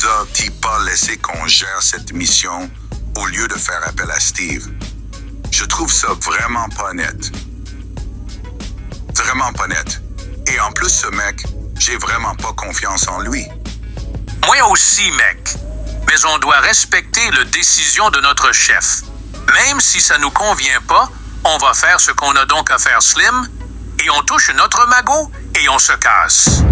nous a-t-il pas laissé qu'on gère cette mission au lieu de faire appel à Steve? Je trouve ça vraiment pas net. Vraiment pas net. Et en plus, ce mec, j'ai vraiment pas confiance en lui. Moi aussi, mec. Mais on doit respecter la décision de notre chef. Même si ça nous convient pas, on va faire ce qu'on a donc à faire, Slim, et on touche notre magot et on se casse.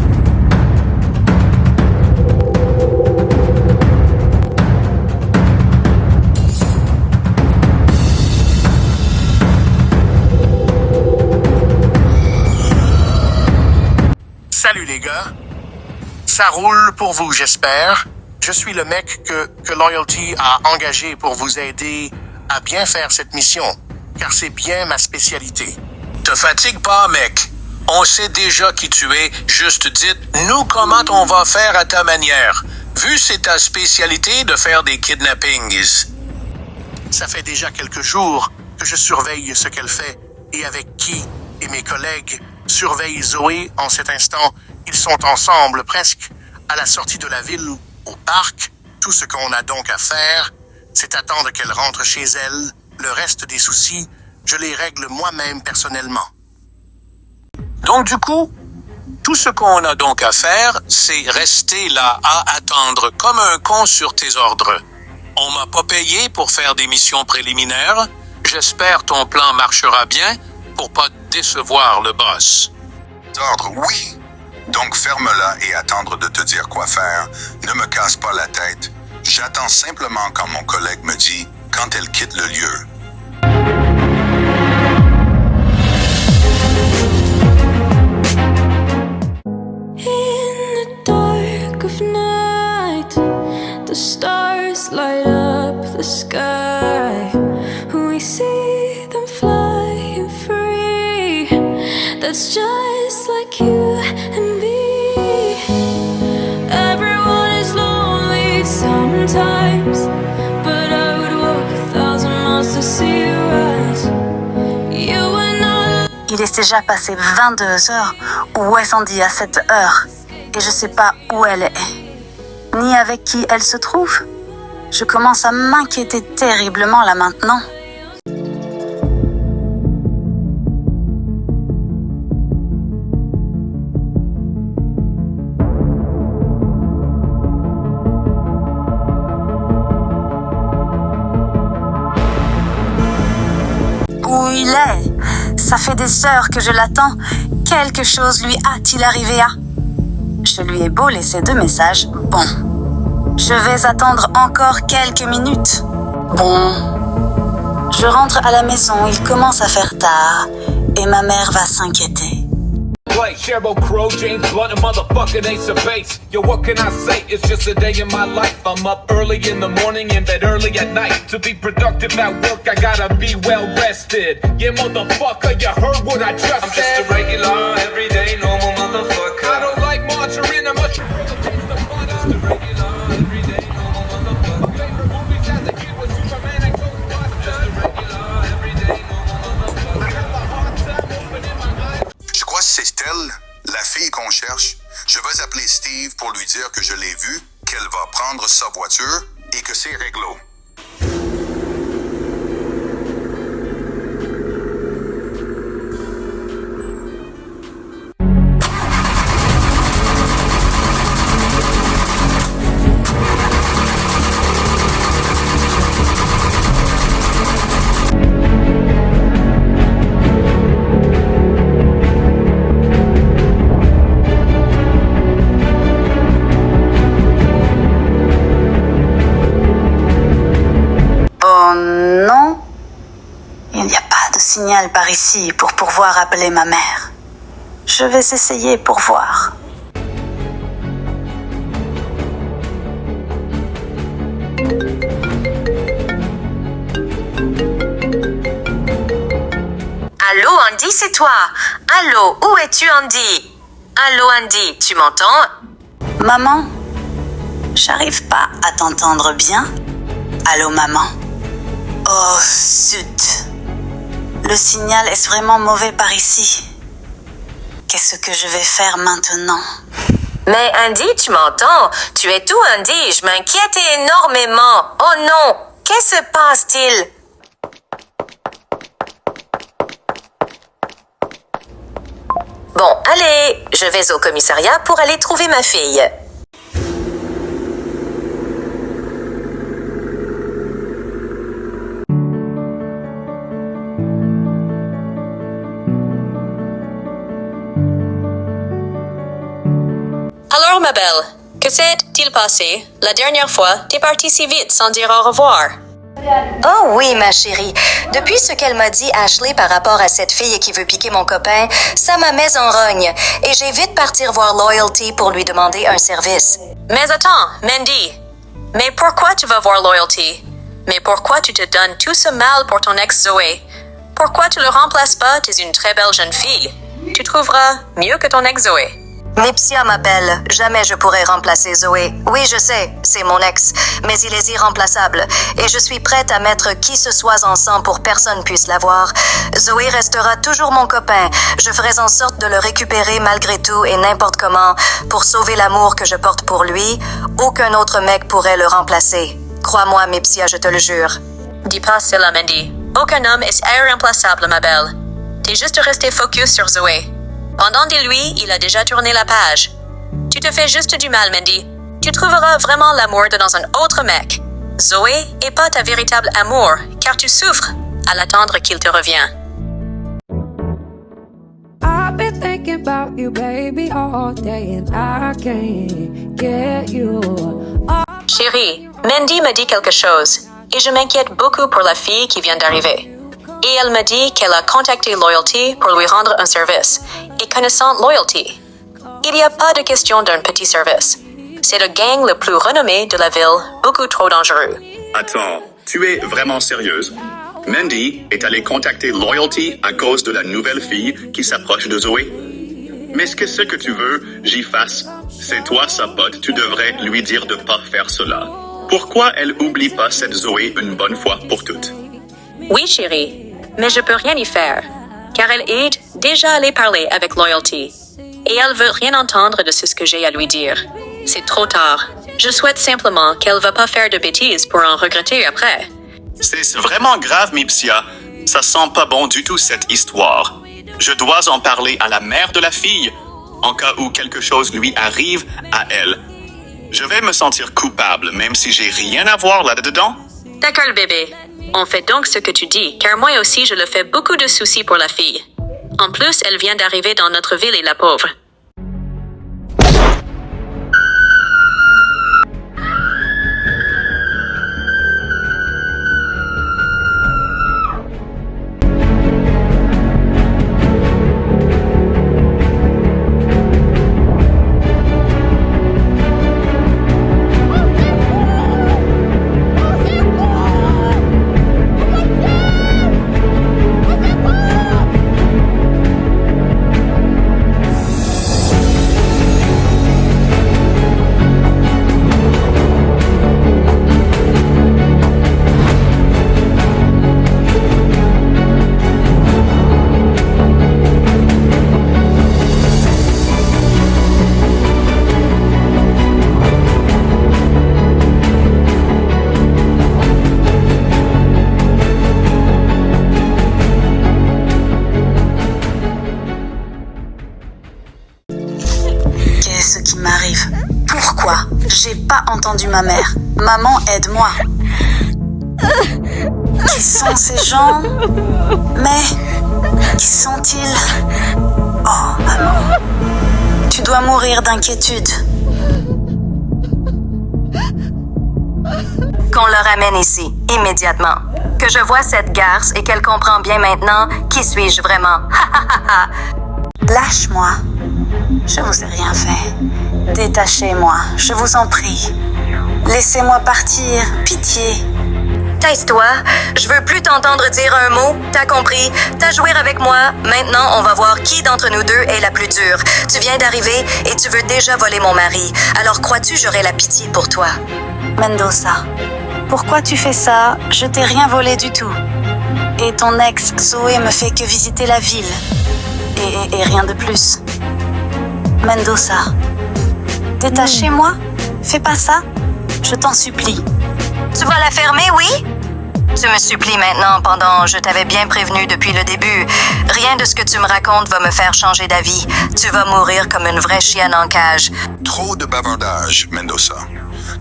Salut les gars. Ça roule pour vous, j'espère. Je suis le mec que Loyalty a engagé pour vous aider à bien faire cette mission, car c'est bien ma spécialité. Te fatigue pas, mec. On sait déjà qui tu es, juste dites-nous comment on va faire à ta manière, vu c'est ta spécialité de faire des kidnappings. Ça fait déjà quelques jours que je surveille ce qu'elle fait et avec qui, et mes collègues surveillent Zoé en cet instant. Ils sont ensemble presque à la sortie de la ville, au parc. Tout ce qu'on a donc à faire, c'est attendre qu'elle rentre chez elle. Le reste des soucis, je les règle moi-même personnellement. Donc du coup, tout ce qu'on a donc à faire, c'est rester là à attendre comme un con sur tes ordres. On m'a pas payé pour faire des missions préliminaires. J'espère ton plan marchera bien pour pas décevoir le boss. Ordre, oui. Donc ferme-la et attendre de te dire quoi faire. Ne me casse pas la tête. J'attends simplement quand mon collègue me dit quand elle quitte le lieu. In the dark of night, the stars light up the sky. We see them flying free. That's just like you and me. Everyone is lonely sometimes, but I would walk 1,000 miles to see you rise. You and I. Il est déjà passé 22 heures où est Sandy à cette heure et je sais pas où elle est, ni avec qui elle se trouve. Je commence à m'inquiéter terriblement là maintenant. Où il est? Ça fait des heures que je l'attends. Quelque chose lui a-t-il arrivé à? Je lui ai beau laisser 2 messages. Bon. Je vais attendre encore quelques minutes. Bon. Je rentre à la maison, il commence à faire tard. Et ma mère va s'inquiéter. Play Cheryl Crow, James Blunt, a motherfucking ace of base. Yo, what can I say? It's just a day in my life. I'm up early in the morning, in bed early at night. To be productive at work, I gotta be well rested. Yeah, motherfucker, you heard what I just said. I'm just a regular, everyday, normal motherfucker. I don't like margarine, I much prefer to taste the butter. Just a regular, everyday, normal motherfucker. Favorite movies as a kid was Superman and Ghostbusters. Just a regular, everyday, normal motherfucker. I have a hard time opening my eyes. Je crois que c'est elle, la fille qu'on cherche. Je vais appeler Steve pour lui dire que je l'ai vue, qu'elle va prendre sa voiture et que c'est réglo. Signal par ici pour pouvoir appeler ma mère. Je vais essayer pour voir. Allô Andy, c'est toi. Allô, où es-tu Andy? Allô Andy, tu m'entends? Maman, j'arrive pas à t'entendre bien. Allô maman. Oh zut. Le signal est vraiment mauvais par ici. Qu'est-ce que je vais faire maintenant? Mais Andy, tu m'entends? Tu es tout, Andy. Je m'inquiète énormément. Oh non! Qu'est-ce se passe-t-il? Bon, allez, je vais au commissariat pour aller trouver ma fille. Alors, ma belle, que s'est-il passé? La dernière fois, t'es partie si vite sans dire au revoir. Oh oui, ma chérie. Depuis ce qu'elle m'a dit Ashley par rapport à cette fille qui veut piquer mon copain, ça m'a mise en rogne et j'ai vite partir voir Loyalty pour lui demander un service. Mais attends, Mandy. Mais pourquoi tu vas voir Loyalty? Mais pourquoi tu te donnes tout ce mal pour ton ex Zoé? Pourquoi tu le remplaces pas? T'es une très belle jeune fille. Tu trouveras mieux que ton ex Zoé. Nipsia m'appelle. Jamais je pourrai remplacer Zoé. Oui, je sais, c'est mon ex, mais il est irremplaçable. Et je suis prête à mettre qui ce soit en sang pour personne puisse l'avoir. Zoé restera toujours mon copain. Je ferai en sorte de le récupérer malgré tout et n'importe comment pour sauver l'amour que je porte pour lui. Aucun autre mec pourrait le remplacer. Crois-moi, Nipsia, je te le jure. Dis pas cela, Mandy. Aucun homme est irremplaçable, ma belle. T'es juste resté focus sur Zoé. Pendant de lui, il a déjà tourné la page. Tu te fais juste du mal, Mandy. Tu trouveras vraiment l'amour dans un autre mec. Zoé est pas ta véritable amour, car tu souffres à l'attendre qu'il te revienne. I've been thinking about you, baby, all day, and I can't get you. Chérie, Mandy me dit quelque chose, et je m'inquiète beaucoup pour la fille qui vient d'arriver. Et elle me dit qu'elle a contacté Loyalty pour lui rendre un service. Et connaissant Loyalty, il n'y a pas de question d'un petit service. C'est le gang le plus renommé de la ville, beaucoup trop dangereux. Attends, tu es vraiment sérieuse? Mandy est allée contacter Loyalty à cause de la nouvelle fille qui s'approche de Zoé? Mais ce que tu veux, j'y fasse. C'est toi sa pote, tu devrais lui dire de pas faire cela. Pourquoi elle oublie pas cette Zoé une bonne fois pour toutes? Oui, chérie, mais je peux rien y faire, car elle est déjà allée parler avec Loyalty, et elle veut rien entendre de ce que j'ai à lui dire. C'est trop tard. Je souhaite simplement qu'elle va pas faire de bêtises pour en regretter après. C'est vraiment grave, Mipsia. Ça sent pas bon du tout cette histoire. Je dois en parler à la mère de la fille, en cas où quelque chose lui arrive à elle. Je vais me sentir coupable, même si j'ai rien à voir là-dedans. D'accord, bébé. On fait donc ce que tu dis, car moi aussi je le fais beaucoup de soucis pour la fille. En plus, elle vient d'arriver dans notre ville et la pauvre. Qu'est-ce qui m'arrive? Pourquoi? J'ai pas entendu ma mère. Maman, aide-moi. Qui sont ces gens? Mais qui sont-ils? Oh, maman. Tu dois mourir d'inquiétude. Qu'on le ramène ici, immédiatement. Que je vois cette garce et qu'elle comprend bien maintenant qui suis-je vraiment. Lâche-moi. Je vous ai rien fait. Détachez-moi, je vous en prie. Laissez-moi partir, pitié. Taise-toi, je veux plus t'entendre dire un mot, t'as compris? T'as joué avec moi, maintenant on va voir qui d'entre nous deux est la plus dure. Tu viens d'arriver et tu veux déjà voler mon mari, alors crois-tu j'aurai la pitié pour toi? Mendoza, pourquoi tu fais ça? Je t'ai rien volé du tout. Et ton ex, Zoé, me fait que visiter la ville. Et rien de plus. Mendoza, T'es chez moi? Fais pas ça. Je t'en supplie. Tu vas la fermer, oui? Tu me supplies maintenant pendant je t'avais bien prévenu depuis le début. Rien de ce que tu me racontes va me faire changer d'avis. Tu vas mourir comme une vraie chienne en cage. Trop de bavardage, Mendoza.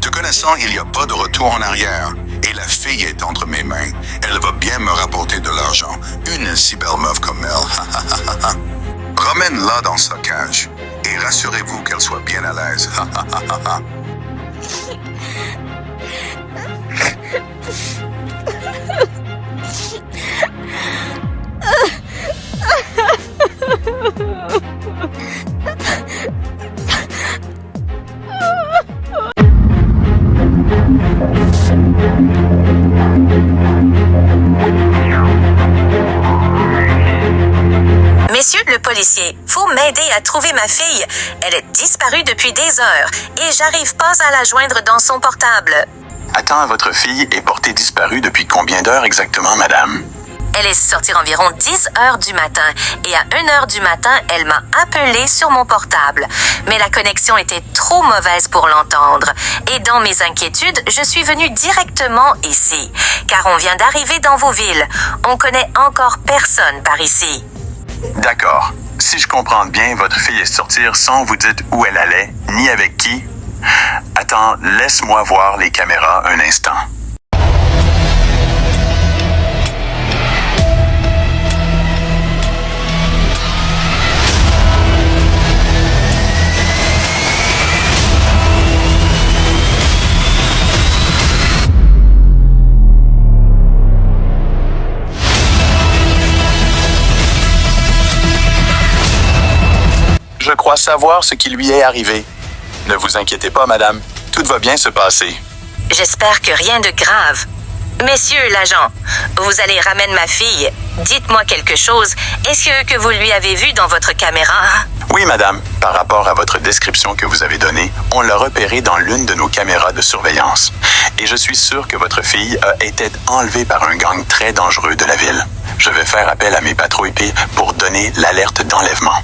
Te connaissant, il n'y a pas de retour en arrière. Et la fille est entre mes mains. Elle va bien me rapporter de l'argent. Une si belle meuf comme elle. Ramène-la dans sa cage. Et rassurez-vous qu'elle soit bien à l'aise. Messieurs le policier, faut m'aider à trouver ma fille. Elle est disparue depuis des heures et j'arrive pas à la joindre dans son portable. Attends, votre fille est portée disparue depuis combien d'heures exactement, madame? Elle est sortie environ 10 heures du matin et à 1 heure du matin, elle m'a appelé sur mon portable. Mais la connexion était trop mauvaise pour l'entendre. Et dans mes inquiétudes, je suis venue directement ici. Car on vient d'arriver dans vos villes. On connaît encore personne par ici. D'accord. Si je comprends bien, votre fille est sortie sans vous dire où elle allait, ni avec qui. Attends, laisse-moi voir les caméras un instant. Je crois savoir ce qui lui est arrivé. Ne vous inquiétez pas, madame. Tout va bien se passer. J'espère que rien de grave. Messieurs l'agent, vous allez ramener ma fille. Dites-moi quelque chose. Est-ce que vous lui avez vu dans votre caméra? Oui, madame. Par rapport à votre description que vous avez donnée, on l'a repérée dans l'une de nos caméras de surveillance. Et je suis sûr que votre fille a été enlevée par un gang très dangereux de la ville. Je vais faire appel à mes patrouilles pour donner l'alerte d'enlèvement.